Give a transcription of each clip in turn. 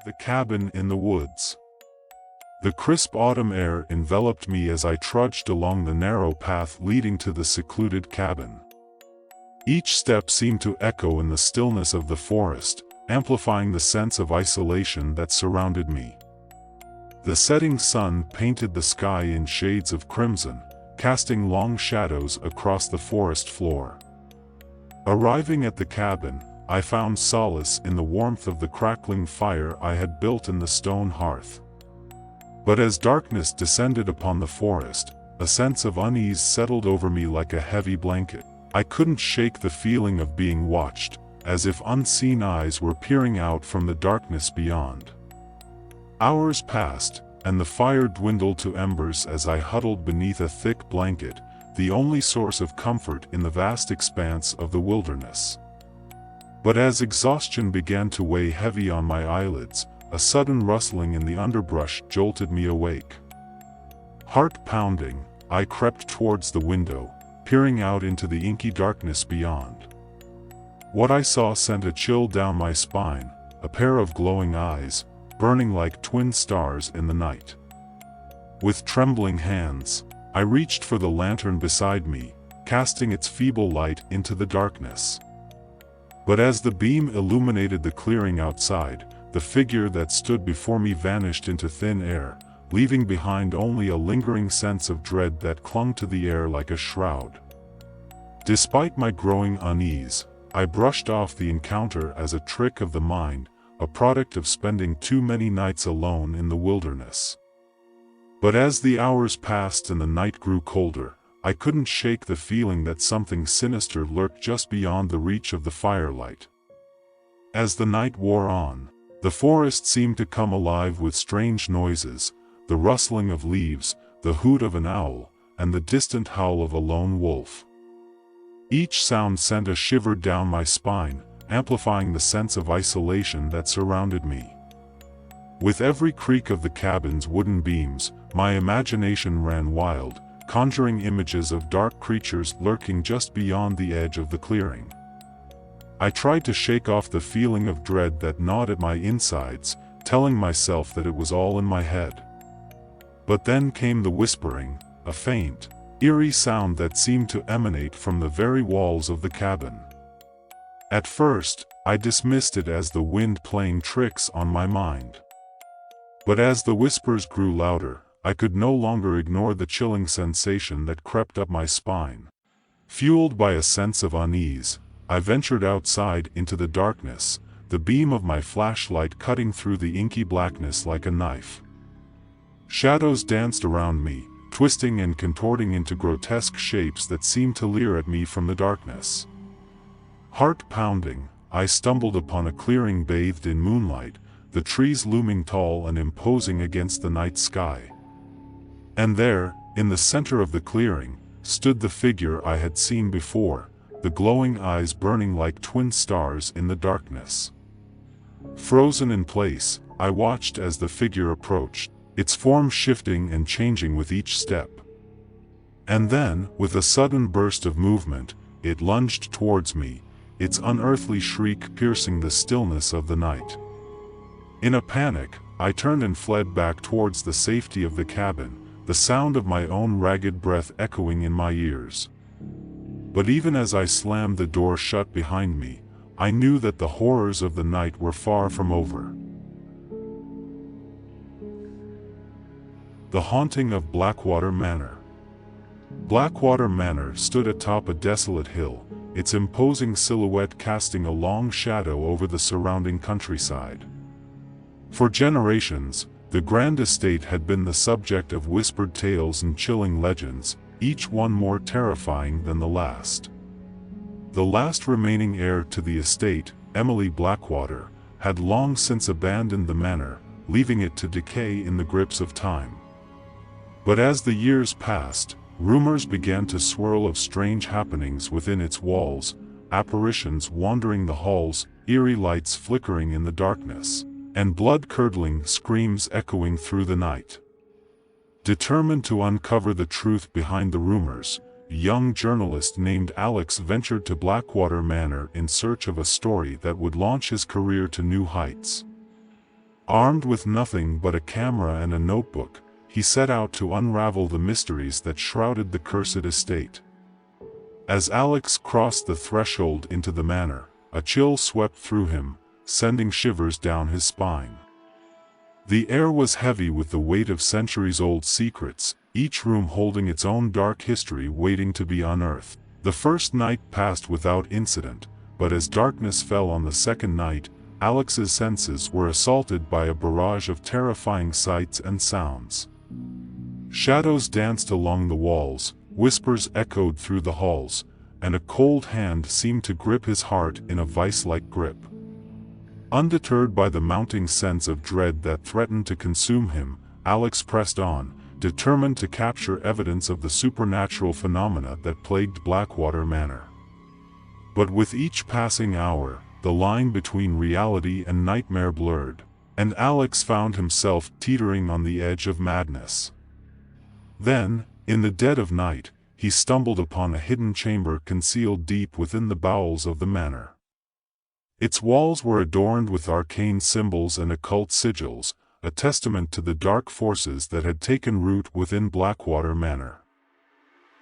The cabin in the woods. The crisp autumn air enveloped me as I trudged along the narrow path leading to the secluded cabin. Each step seemed to echo in the stillness of the forest, amplifying the sense of isolation that surrounded me. The setting sun painted the sky in shades of crimson, casting long shadows across the forest floor. Arriving at the cabin, I found solace in the warmth of the crackling fire I had built in the stone hearth. But as darkness descended upon the forest, a sense of unease settled over me like a heavy blanket. I couldn't shake the feeling of being watched, as if unseen eyes were peering out from the darkness beyond. Hours passed, and the fire dwindled to embers as I huddled beneath a thick blanket, the only source of comfort in the vast expanse of the wilderness. But as exhaustion began to weigh heavy on my eyelids, a sudden rustling in the underbrush jolted me awake. Heart pounding, I crept towards the window, peering out into the inky darkness beyond. What I saw sent a chill down my spine, a pair of glowing eyes, burning like twin stars in the night. With trembling hands, I reached for the lantern beside me, casting its feeble light into the darkness. But as the beam illuminated the clearing outside, the figure that stood before me vanished into thin air, leaving behind only a lingering sense of dread that clung to the air like a shroud. Despite my growing unease, I brushed off the encounter as a trick of the mind, a product of spending too many nights alone in the wilderness. But as the hours passed and the night grew colder, I couldn't shake the feeling that something sinister lurked just beyond the reach of the firelight. As the night wore on, the forest seemed to come alive with strange noises, the rustling of leaves, the hoot of an owl, and the distant howl of a lone wolf. Each sound sent a shiver down my spine, amplifying the sense of isolation that surrounded me. With every creak of the cabin's wooden beams, my imagination ran wild, conjuring images of dark creatures lurking just beyond the edge of the clearing. I tried to shake off the feeling of dread that gnawed at my insides, telling myself that it was all in my head. But then came the whispering, a faint, eerie sound that seemed to emanate from the very walls of the cabin. At first, I dismissed it as the wind playing tricks on my mind. But as the whispers grew louder, I could no longer ignore the chilling sensation that crept up my spine. Fueled by a sense of unease, I ventured outside into the darkness, the beam of my flashlight cutting through the inky blackness like a knife. Shadows danced around me, twisting and contorting into grotesque shapes that seemed to leer at me from the darkness. Heart pounding, I stumbled upon a clearing bathed in moonlight, the trees looming tall and imposing against the night sky. And there, in the center of the clearing, stood the figure I had seen before, the glowing eyes burning like twin stars in the darkness. Frozen in place, I watched as the figure approached, its form shifting and changing with each step. And then, with a sudden burst of movement, it lunged towards me, its unearthly shriek piercing the stillness of the night. In a panic, I turned and fled back towards the safety of the cabin, the sound of my own ragged breath echoing in my ears. But even as I slammed the door shut behind me, I knew that the horrors of the night were far from over. The haunting of Blackwater Manor. Blackwater Manor stood atop a desolate hill, its imposing silhouette casting a long shadow over the surrounding countryside. For generations, the grand estate had been the subject of whispered tales and chilling legends, each one more terrifying than the last. The last remaining heir to the estate, Emily Blackwater, had long since abandoned the manor, leaving it to decay in the grips of time. But as the years passed, rumors began to swirl of strange happenings within its walls, apparitions wandering the halls, eerie lights flickering in the darkness, and blood-curdling screams echoing through the night. Determined to uncover the truth behind the rumors, a young journalist named Alex ventured to Blackwater Manor in search of a story that would launch his career to new heights. Armed with nothing but a camera and a notebook, he set out to unravel the mysteries that shrouded the cursed estate. As Alex crossed the threshold into the manor, a chill swept through him, sending shivers down his spine. The air was heavy with the weight of centuries-old secrets, each room holding its own dark history waiting to be unearthed. The first night passed without incident, but as darkness fell on the second night, Alex's senses were assaulted by a barrage of terrifying sights and sounds. Shadows danced along the walls, whispers echoed through the halls, and a cold hand seemed to grip his heart in a vice-like grip. Undeterred by the mounting sense of dread that threatened to consume him, Alex pressed on, determined to capture evidence of the supernatural phenomena that plagued Blackwater Manor. But with each passing hour, the line between reality and nightmare blurred, and Alex found himself teetering on the edge of madness. Then, in the dead of night, he stumbled upon a hidden chamber concealed deep within the bowels of the manor. Its walls were adorned with arcane symbols and occult sigils, a testament to the dark forces that had taken root within Blackwater Manor.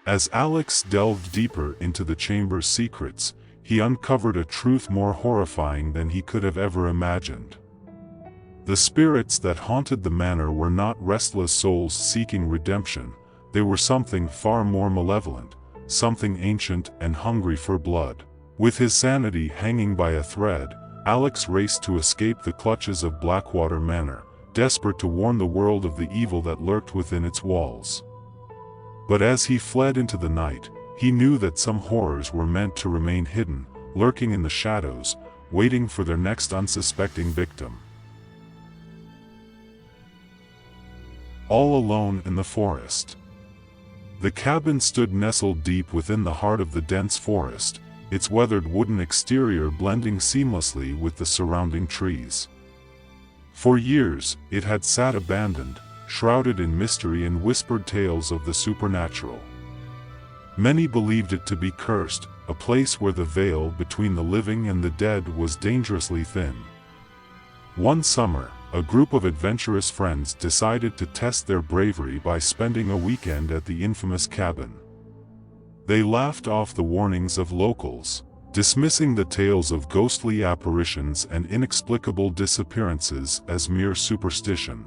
As Alex delved deeper into the chamber's secrets, he uncovered a truth more horrifying than he could have ever imagined. The spirits that haunted the manor were not restless souls seeking redemption, they were something far more malevolent, something ancient and hungry for blood. With his sanity hanging by a thread, Alex raced to escape the clutches of Blackwater Manor, desperate to warn the world of the evil that lurked within its walls. But as he fled into the night, he knew that some horrors were meant to remain hidden, lurking in the shadows, waiting for their next unsuspecting victim. All alone in the forest. The cabin stood nestled deep within the heart of the dense forest, its weathered wooden exterior blending seamlessly with the surrounding trees. For years, it had sat abandoned, shrouded in mystery and whispered tales of the supernatural. Many believed it to be cursed, a place where the veil between the living and the dead was dangerously thin. One summer, a group of adventurous friends decided to test their bravery by spending a weekend at the infamous cabin. They laughed off the warnings of locals, dismissing the tales of ghostly apparitions and inexplicable disappearances as mere superstition.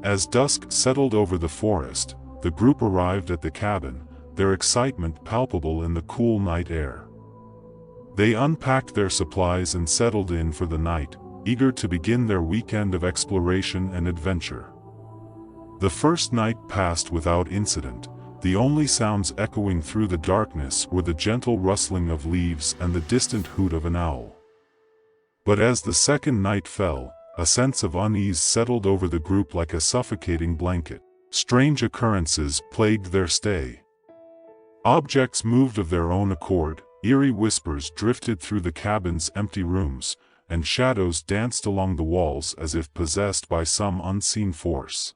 As dusk settled over the forest, the group arrived at the cabin, their excitement palpable in the cool night air. They unpacked their supplies and settled in for the night, eager to begin their weekend of exploration and adventure. The first night passed without incident. The only sounds echoing through the darkness were the gentle rustling of leaves and the distant hoot of an owl. But as the second night fell, a sense of unease settled over the group like a suffocating blanket. Strange occurrences plagued their stay. Objects moved of their own accord, eerie whispers drifted through the cabin's empty rooms, and shadows danced along the walls as if possessed by some unseen force.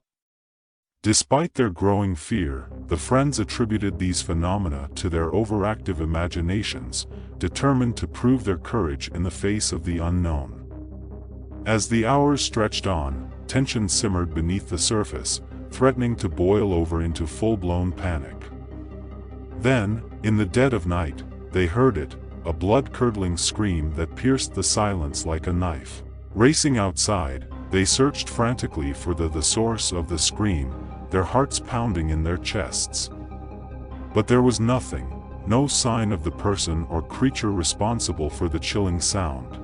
Despite their growing fear, the friends attributed these phenomena to their overactive imaginations, determined to prove their courage in the face of the unknown. As the hours stretched on, tension simmered beneath the surface, threatening to boil over into full-blown panic. Then, in the dead of night, they heard it, a blood-curdling scream that pierced the silence like a knife. Racing outside, they searched frantically for the source of the scream, their hearts pounding in their chests. But there was nothing, no sign of the person or creature responsible for the chilling sound.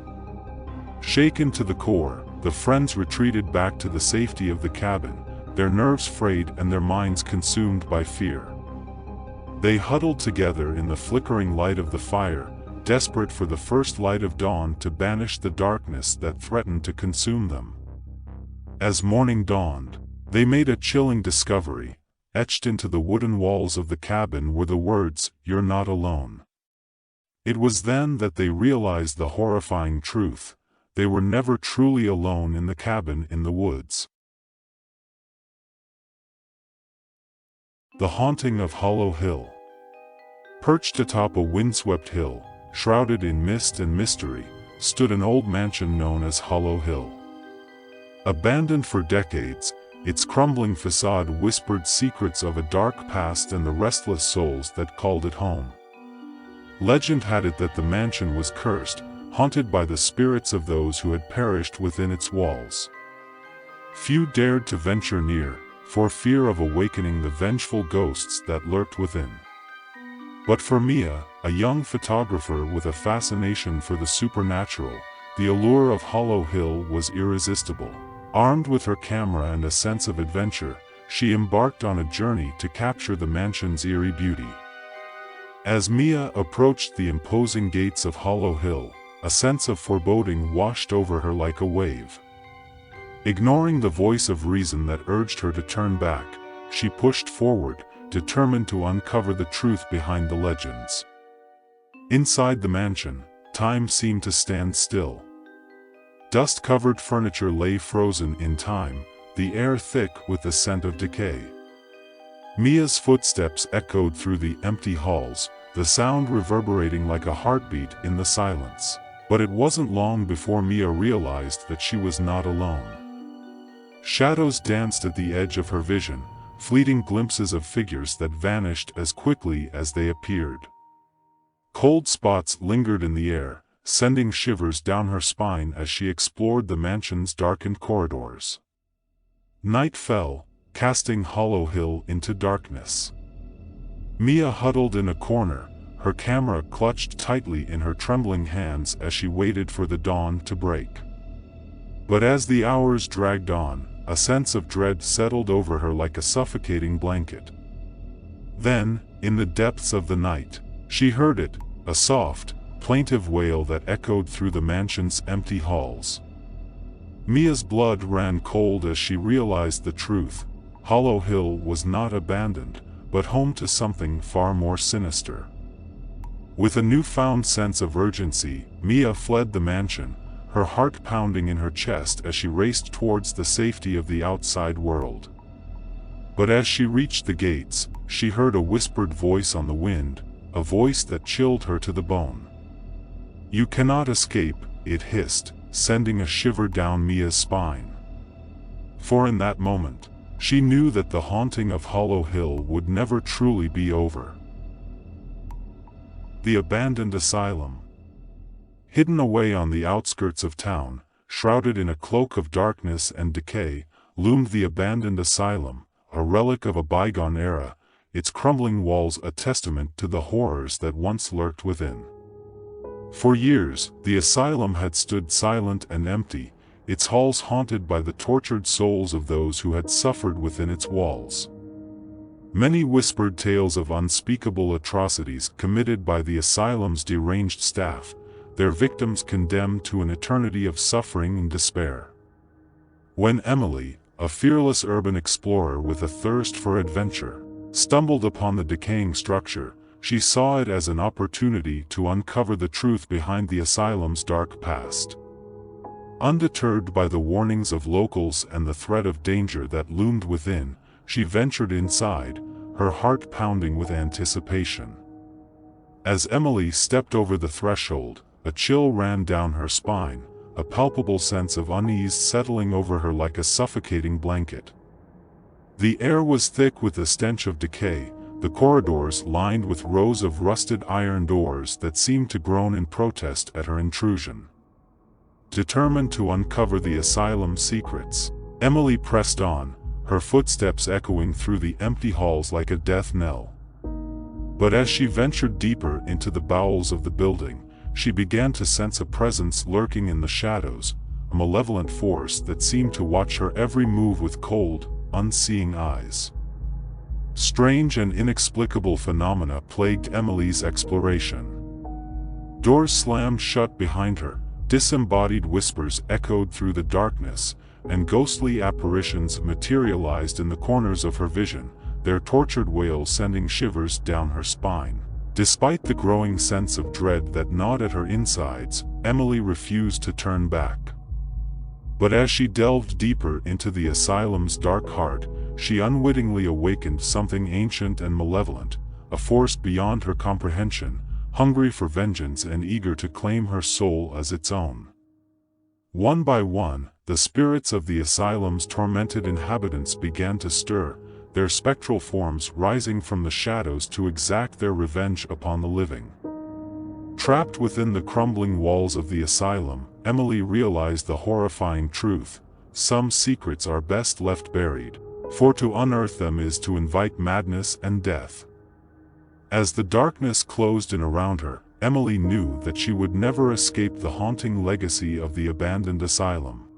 Shaken to the core, the friends retreated back to the safety of the cabin, their nerves frayed and their minds consumed by fear. They huddled together in the flickering light of the fire, desperate for the first light of dawn to banish the darkness that threatened to consume them. As morning dawned, they made a chilling discovery. Etched into the wooden walls of the cabin were the words, "You're not alone." It was then that they realized the horrifying truth. They were never truly alone in the cabin in the woods. The Haunting of Hollow Hill. Perched atop a windswept hill, shrouded in mist and mystery, stood an old mansion known as Hollow Hill. Abandoned for decades, its crumbling facade whispered secrets of a dark past and the restless souls that called it home. Legend had it that the mansion was cursed, haunted by the spirits of those who had perished within its walls. Few dared to venture near, for fear of awakening the vengeful ghosts that lurked within. But for Mia, a young photographer with a fascination for the supernatural, the allure of Hollow Hill was irresistible. Armed with her camera and a sense of adventure, she embarked on a journey to capture the mansion's eerie beauty. As Mia approached the imposing gates of Hollow Hill, a sense of foreboding washed over her like a wave. Ignoring the voice of reason that urged her to turn back, she pushed forward, determined to uncover the truth behind the legends. Inside the mansion, time seemed to stand still. Dust-covered furniture lay frozen in time, the air thick with the scent of decay. Mia's footsteps echoed through the empty halls, the sound reverberating like a heartbeat in the silence. But it wasn't long before Mia realized that she was not alone. Shadows danced at the edge of her vision, fleeting glimpses of figures that vanished as quickly as they appeared. Cold spots lingered in the air, sending shivers down her spine as she explored the mansion's darkened corridors. Night fell, casting Hollow Hill into darkness. Mia huddled in a corner, her camera clutched tightly in her trembling hands as she waited for the dawn to break. But as the hours dragged on, a sense of dread settled over her like a suffocating blanket. Then, in the depths of the night, she heard it, a soft, plaintive wail that echoed through the mansion's empty halls. Mia's blood ran cold as she realized the truth. Hollow Hill was not abandoned, but home to something far more sinister. With a newfound sense of urgency, Mia fled the mansion, her heart pounding in her chest as she raced towards the safety of the outside world. But as she reached the gates, she heard a whispered voice on the wind, a voice that chilled her to the bone. "You cannot escape," it hissed, sending a shiver down Mia's spine. For in that moment, she knew that the haunting of Hollow Hill would never truly be over. The abandoned asylum. Hidden away on the outskirts of town, shrouded in a cloak of darkness and decay, loomed the abandoned asylum, a relic of a bygone era, its crumbling walls a testament to the horrors that once lurked within. For years, the asylum had stood silent and empty, its halls haunted by the tortured souls of those who had suffered within its walls. Many whispered tales of unspeakable atrocities committed by the asylum's deranged staff, their victims condemned to an eternity of suffering and despair. When Emily, a fearless urban explorer with a thirst for adventure, stumbled upon the decaying structure, she saw it as an opportunity to uncover the truth behind the asylum's dark past. Undeterred by the warnings of locals and the threat of danger that loomed within, she ventured inside, her heart pounding with anticipation. As Emily stepped over the threshold, a chill ran down her spine, a palpable sense of unease settling over her like a suffocating blanket. The air was thick with the stench of decay, the corridors lined with rows of rusted iron doors that seemed to groan in protest at her intrusion. Determined to uncover the asylum's secrets, Emily pressed on, her footsteps echoing through the empty halls like a death knell. But as she ventured deeper into the bowels of the building, she began to sense a presence lurking in the shadows, a malevolent force that seemed to watch her every move with cold, unseeing eyes. Strange and inexplicable phenomena plagued Emily's exploration. Doors slammed shut behind her, disembodied whispers echoed through the darkness, and ghostly apparitions materialized in the corners of her vision, their tortured wails sending shivers down her spine. Despite the growing sense of dread that gnawed at her insides, Emily refused to turn back. But as she delved deeper into the asylum's dark heart, she unwittingly awakened something ancient and malevolent, a force beyond her comprehension, hungry for vengeance and eager to claim her soul as its own. One by one, the spirits of the asylum's tormented inhabitants began to stir, their spectral forms rising from the shadows to exact their revenge upon the living. Trapped within the crumbling walls of the asylum, Emily realized the horrifying truth: some secrets are best left buried, for to unearth them is to invite madness and death. As the darkness closed in around her, Emily knew that she would never escape the haunting legacy of the abandoned asylum.